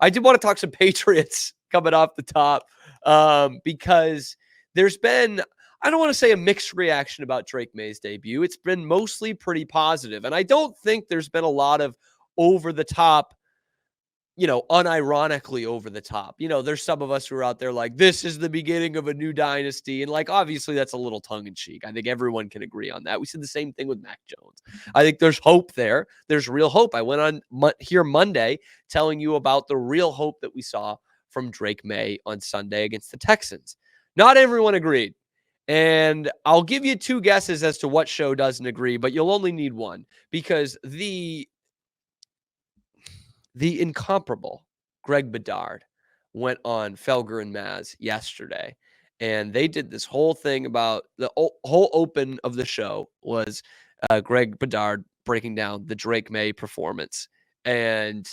I did want to talk some Patriots coming off the top because there's been, I don't want to say a mixed reaction about Drake Maye's debut. It's been mostly pretty positive. And I don't think there's been a lot of over the top, unironically over the top. There's some of us who are out there like, this is the beginning of a new dynasty. And obviously that's a little tongue in cheek. I think everyone can agree on that. We said the same thing with Mac Jones. I think there's hope there. There's real hope. I went on here Monday telling you about the real hope that we saw from Drake Maye on Sunday against the Texans. Not everyone agreed. And I'll give you two guesses as to what show doesn't agree, but you'll only need one because the incomparable Greg Bedard went on Felger and Mazz yesterday, and they did this whole thing about the whole open of the show was Greg Bedard breaking down the Drake Maye performance. And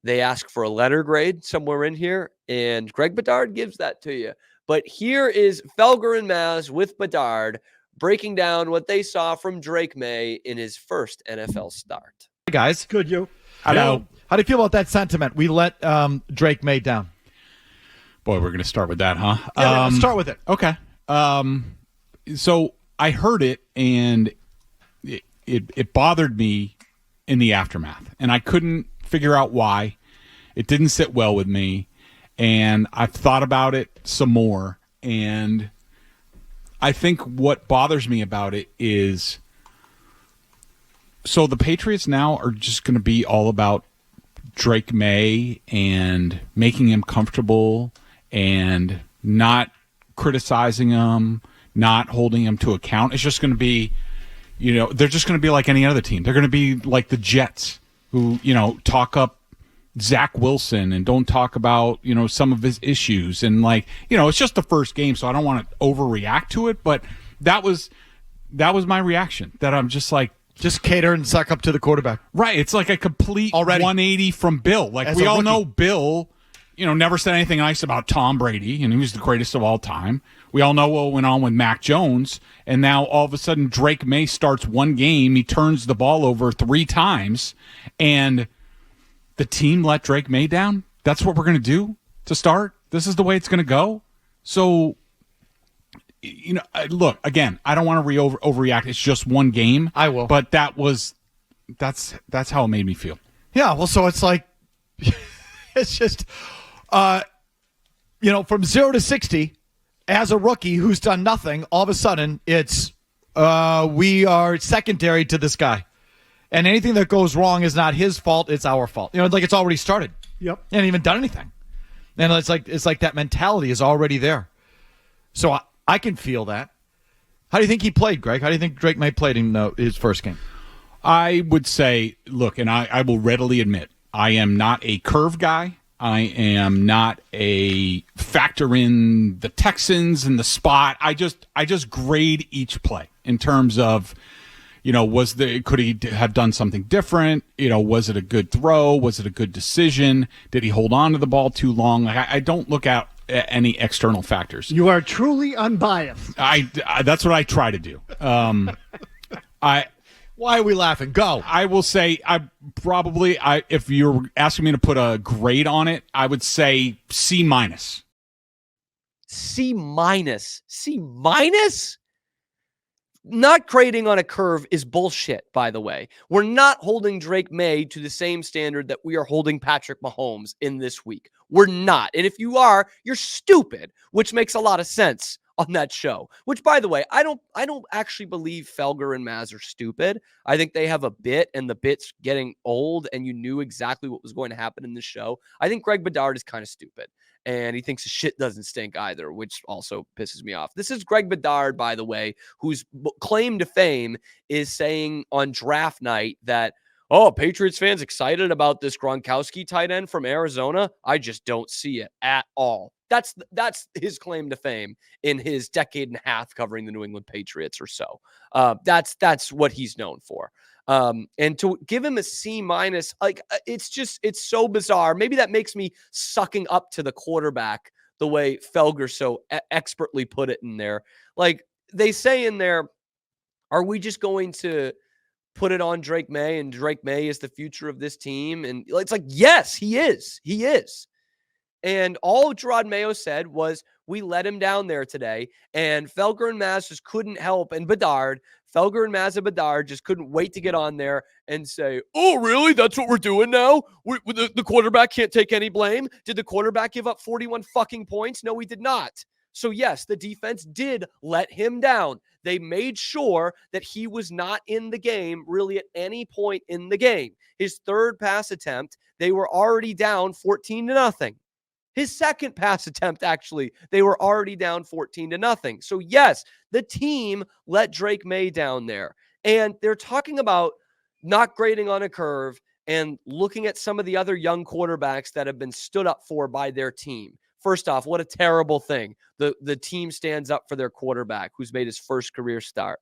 they ask for a letter grade somewhere in here, and Greg Bedard gives that to you. But here is Felger and Mazz with Bedard breaking down what they saw from Drake Maye in his first NFL start. Hey guys. Good, you. Hello. How do you feel about that sentiment? We let Drake Maye down. Boy, we're going to start with that, huh? Yeah, let's start with it. Okay. So I heard it, and it bothered me in the aftermath, and I couldn't figure out why. It didn't sit well with me, and I've thought about it some more, and I think what bothers me about it is, so the Patriots now are just going to be all about Drake Maye and making him comfortable and not criticizing him, not holding him to account. It's just going to be, they're just going to be like any other team. They're going to be like the Jets who, talk up Zach Wilson and don't talk about, some of his issues. And it's just the first game, so I don't want to overreact to it. But that was my reaction, that I'm just like, just cater and suck up to the quarterback. Right. It's like a complete 180 from Bill. We all know Bill, never said anything nice about Tom Brady, and he was the greatest of all time. We all know what went on with Mac Jones, and now all of a sudden Drake Maye starts one game, he turns the ball over 3 times, and the team let Drake Maye down? That's what we're going to do to start? This is the way it's going to go? So, look, again, I don't want to overreact. It's just one game. I will. But that's how it made me feel. Yeah, well, so it's like, it's just, from 0 to 60, as a rookie who's done nothing, all of a sudden it's, we are secondary to this guy. And anything that goes wrong is not his fault, it's our fault. It's already started. Yep. He hasn't even done anything. And it's like that mentality is already there. So I can feel that. How do you think he played, Greg? How do you think Drake Maye played in his first game? I would say, look, and I will readily admit, I am not a curve guy. I am not a factor in the Texans and the spot. I just grade each play in terms of, could he have done something different? Was it a good throw? Was it a good decision? Did he hold on to the ball too long? I don't look at any external factors. You are truly unbiased. I that's what I try to do. Why are we laughing? Go. I will say if you're asking me to put a grade on it, I would say C-. C-? Not grading on a curve is bullshit, by the way. We're not holding Drake Maye to the same standard that we are holding Patrick Mahomes in this week. We're not. And if you are, you're stupid, which makes a lot of sense on that show. Which, by the way, I don't actually believe Felger and Mazz are stupid. I think they have a bit, and the bit's getting old, and you knew exactly what was going to happen in the show. I think Greg Bedard is kind of stupid, and he thinks his shit doesn't stink either, which also pisses me off. This is Greg Bedard, by the way, whose claim to fame is saying on draft night that, Patriots fans excited about this Gronkowski tight end from Arizona? I just don't see it at all. That's his claim to fame in his decade and a half covering the New England Patriots or so. That's what he's known for. And to give him a C-, it's so bizarre. Maybe that makes me sucking up to the quarterback the way Felger so expertly put it in there. Like they say in there, are we just going to put it on Drake Maye, and Drake Maye is the future of this team. And it's like, yes, he is. He is. And all Gerard Mayo said was, we let him down there today. And Felger and Mazz just couldn't help. And Felger and Mazz and Bedard just couldn't wait to get on there and say, oh, really? That's what we're doing now? The quarterback can't take any blame? Did the quarterback give up 41 fucking points? No, he did not. So yes, the defense did let him down. They made sure that he was not in the game really at any point in the game. His third pass attempt, they were already down 14-0. His second pass attempt, actually, they were already down 14-0. So yes, the team let Drake Maye down there. And they're talking about not grading on a curve and looking at some of the other young quarterbacks that have been stood up for by their team. First off, what a terrible thing. The team stands up for their quarterback who's made his first career start.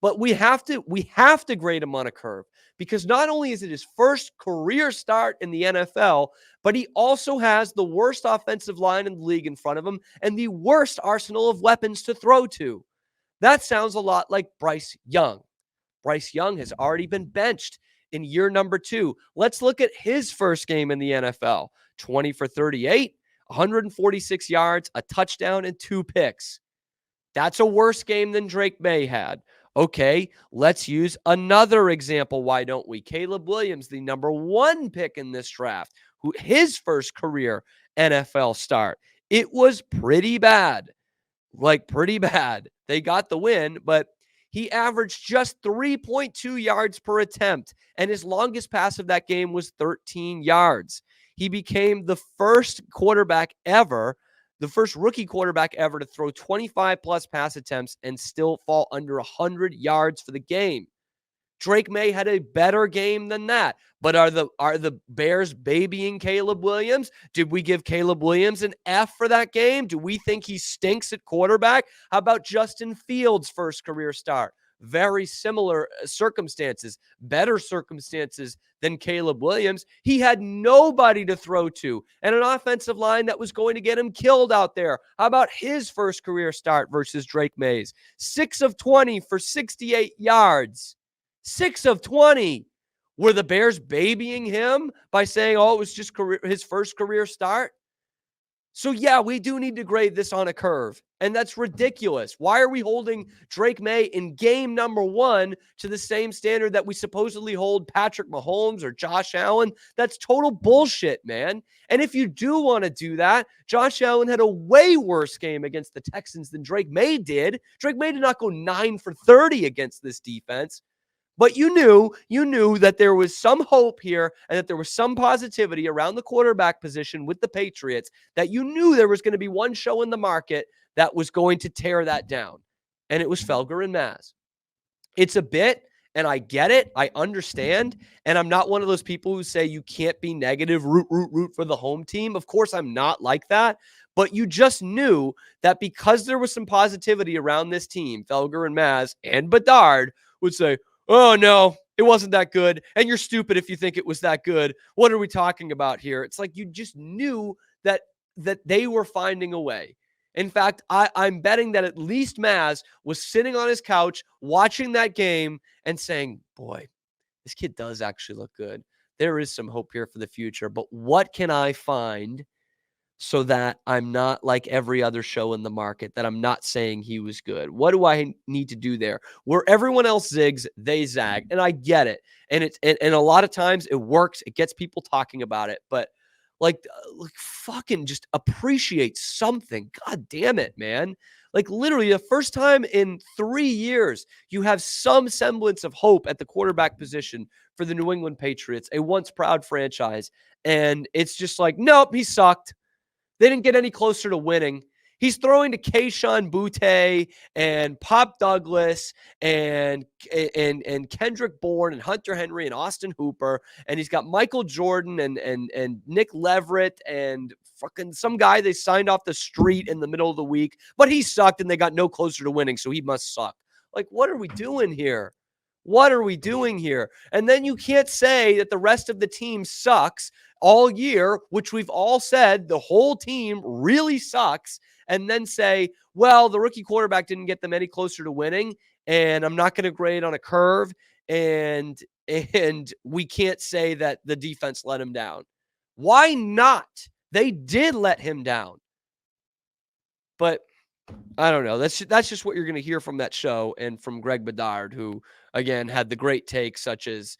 But we have to grade him on a curve, because not only is it his first career start in the NFL, but he also has the worst offensive line in the league in front of him and the worst arsenal of weapons to throw to. That sounds a lot like Bryce Young. Bryce Young has already been benched in year number 2. Let's look at his first game in the NFL. 20 for 38, 146 yards, a touchdown, and 2 picks. That's a worse game than Drake Maye had. Okay, let's use another example. Why don't we? Caleb Williams, the number 1 pick in this draft, who his first career NFL start. It was pretty bad. Pretty bad. They got the win, but he averaged just 3.2 yards per attempt, and his longest pass of that game was 13 yards. He became the first rookie quarterback ever to throw 25-plus pass attempts and still fall under 100 yards for the game. Drake Maye had a better game than that. But are the Bears babying Caleb Williams? Did we give Caleb Williams an F for that game? Do we think he stinks at quarterback? How about Justin Fields' first career start? Very similar circumstances, better circumstances than Caleb Williams. He had nobody to throw to and an offensive line that was going to get him killed out there. How about his first career start versus Drake Maye's? 6 of 20 for 68 yards. 6 of 20. Were the Bears babying him by saying, oh, it was just his first career start? So yeah, we do need to grade this on a curve, and that's ridiculous. Why are we holding Drake Maye in game number 1 to the same standard that we supposedly hold Patrick Mahomes or Josh Allen? That's total bullshit, man. And if you do want to do that, Josh Allen had a way worse game against the Texans than Drake Maye did. Drake Maye did not go 9 for 30 against this defense. But you knew that there was some hope here and that there was some positivity around the quarterback position with the Patriots, that you knew there was going to be one show in the market that was going to tear that down. And it was Felger and Mazz. It's a bit, and I get it. I understand. And I'm not one of those people who say you can't be negative, root for the home team. Of course, I'm not like that. But you just knew that because there was some positivity around this team, Felger and Mazz and Bedard would say, oh, no, it wasn't that good. And you're stupid if you think it was that good. What are we talking about here? It's like you just knew that they were finding a way. In fact, I'm betting that at least Mazz was sitting on his couch watching that game and saying, boy, this kid does actually look good. There is some hope here for the future. But what can I find so that I'm not like every other show in the market, that I'm not saying he was good? What do I need to do there? Where everyone else zigs, they zag. And I get it. And and a lot of times it works. It gets people talking about it. But like fucking just appreciate something. God damn it, man. Like literally the first time in 3 years, you have some semblance of hope at the quarterback position for the New England Patriots, a once proud franchise. And it's just like, nope, he sucked. They didn't get any closer to winning. He's throwing to Kayshon Boutte and Pop Douglas and Kendrick Bourne and Hunter Henry and Austin Hooper. And he's got Michael Jordan and Nick Leverett and fucking some guy they signed off the street in the middle of the week. But he sucked and they got no closer to winning, so he must suck. Like, what are we doing here? What are we doing here? And then you can't say that the rest of the team sucks all year, which we've all said the whole team really sucks, and then say, well, the rookie quarterback didn't get them any closer to winning. and I'm not going to grade on a curve, and we can't say that the defense let him down. Why not? They did let him down. But I don't know. That's just what you're going to hear from that show and from Greg Bedard, who, again, had the great takes such as,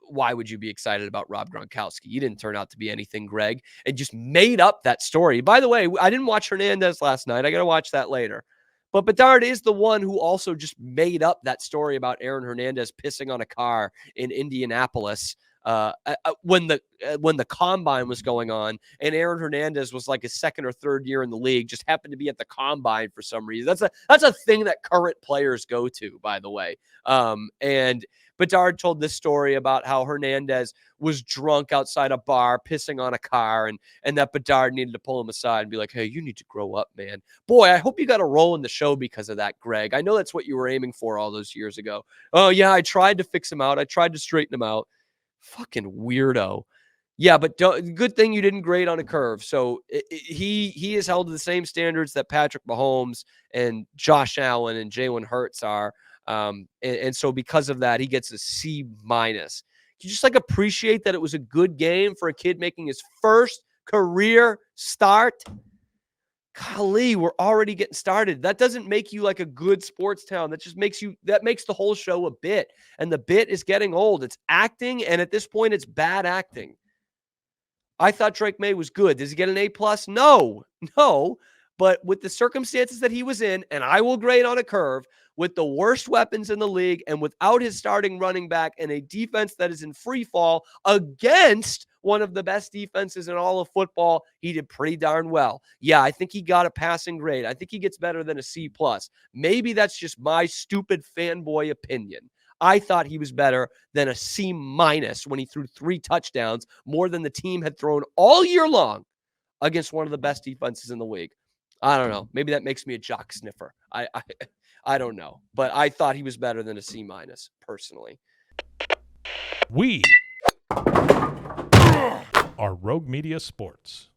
why would you be excited about Rob Gronkowski? You didn't turn out to be anything, Greg, and just made up that story. By the way, I didn't watch Hernandez last night. I got to watch that later. But Bedard is the one who also just made up that story about Aaron Hernandez pissing on a car in Indianapolis when the combine was going on, and Aaron Hernandez was like his second or third year in the league, just happened to be at the combine for some reason. That's a thing that current players go to, by the way. And Bedard told this story about how Hernandez was drunk outside a bar, pissing on a car, and that Bedard needed to pull him aside and be like, hey, you need to grow up, man. Boy, I hope you got a role in the show because of that, Greg. I know that's what you were aiming for all those years ago. Oh, yeah, I tried to fix him out. I tried to straighten him out. Fucking weirdo. Yeah, but good thing you didn't grade on a curve. So he is held to the same standards that Patrick Mahomes and Josh Allen and Jalen Hurts are. And so because of that, he gets a C-. Can you just like appreciate that it was a good game for a kid making his first career start? Golly, we're already getting started. That doesn't make you like a good sports town. That makes the whole show a bit. And the bit is getting old. It's acting, and at this point, it's bad acting. I thought Drake Maye was good. Does he get an A+? No. But with the circumstances that he was in, and I will grade on a curve, with the worst weapons in the league and without his starting running back and a defense that is in free fall against one of the best defenses in all of football, he did pretty darn well. Yeah, I think he got a passing grade. I think he gets better than a C+. Maybe that's just my stupid fanboy opinion. I thought he was better than a C- when he threw 3 touchdowns, more than the team had thrown all year long against one of the best defenses in the league. I don't know. Maybe that makes me a jock sniffer. I don't know. But I thought he was better than a C- personally. We are Rogue Media Sports.